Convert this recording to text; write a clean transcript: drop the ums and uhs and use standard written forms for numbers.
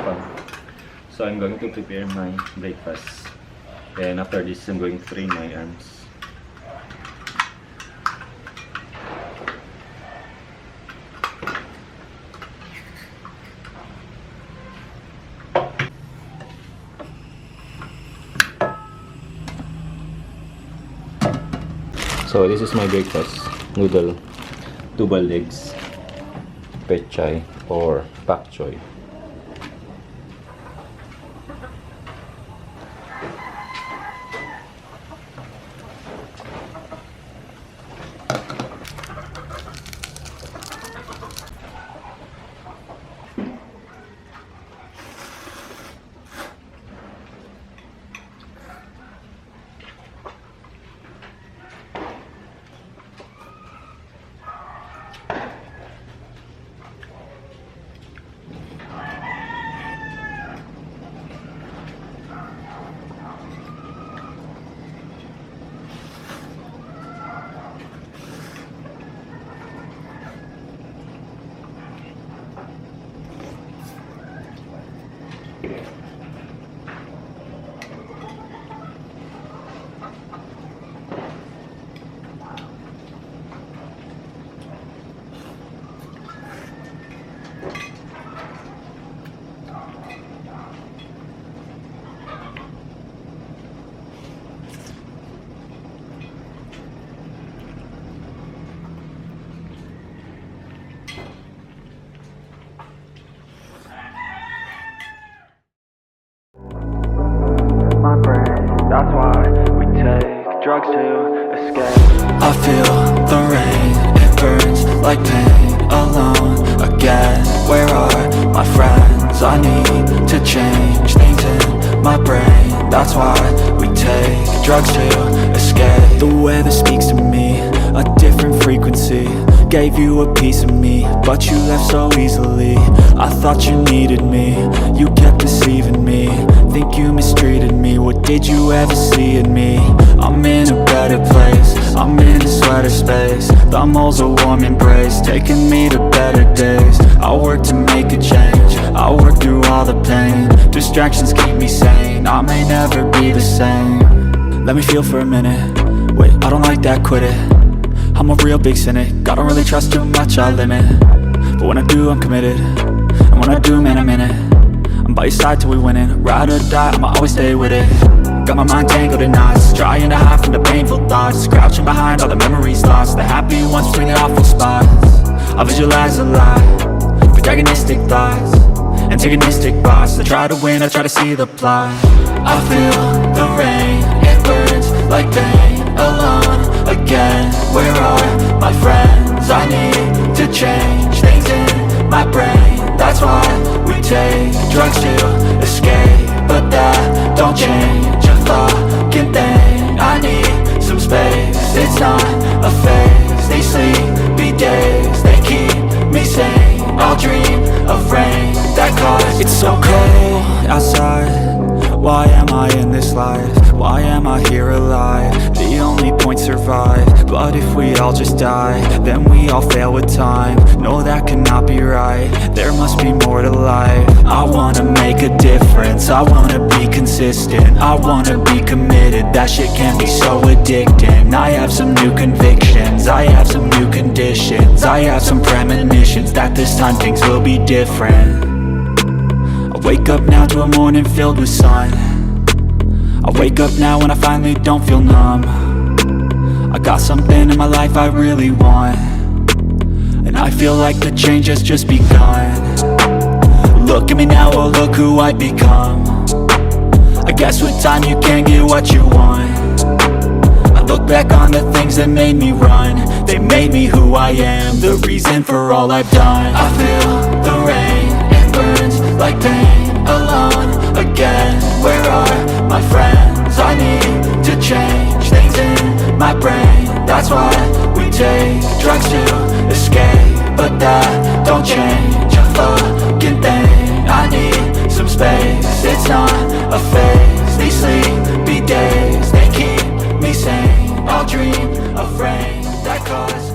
fun. So I'm going to prepare my breakfast. And after this, I'm going to train my arms. So this is my breakfast. Noodle, 2 boiled eggs, pet chai or pak choy. That's why we take drugs to escape. I feel the rain, it burns like pain. Alone again, where are my friends? I need to change things in my brain. That's why we take drugs to escape. The weather speaks to me, a different frequency. Gave you a piece of me, but you left so easily. I thought you needed me, you kept deceiving me. Think you mistreated me, what did you ever see in me? I'm in a better place, I'm in a sweater space. The mole's a warm embrace, taking me to better days. I work to make a change, I work through all the pain. Distractions keep me sane, I may never be the same. Let me feel for a minute, wait, I don't like that, quit it. I'm a real big cynic, I don't really trust too much, I limit. But when I do, I'm committed, and when I do, man, I'm in it. I'm by your side till we winning, ride or die, I'ma always stay with it. Got my mind tangled in knots, trying to hide from the painful thoughts. Crouching behind all the memories lost, the happy ones between the awful spots. I visualize a lie, protagonistic thoughts, antagonistic boss. I try to win, I try to see the plot. I feel the rain, it burns like pain. Alone again, where are my friends? I need to change things in my brain. That's why we take drugs to escape. But that don't change a fucking thing. I need some space, it's not a phase. These sleepy days, they keep me sane. I'll dream of rain that caused. It's so cold outside, why am I in this life? Why am I here alive? The only point survive. But if we all just die, then we all fail with time. No, that cannot be right, there must be more to life. I wanna make a difference, I wanna be consistent, I wanna be committed. That shit can be so addicting. I have some new convictions, I have some new conditions, I have some premonitions that this time things will be different. I wake up now to a morning filled with sun. I wake up now when I finally don't feel numb. I got something in my life I really want, and I feel like the change has just begun. Look at me now, oh look who I've become. I guess with time you can get what you want. I look back on the things that made me run. They made me who I am, the reason for all I've done. I feel the rain, it burns like pain. Alone again, where are my friends? I need to change things in my brain. That's why we take drugs to escape. But that don't change a fucking thing. I need some space, it's not a phase. These sleepy days, they keep me sane. I'll dream of rain that causes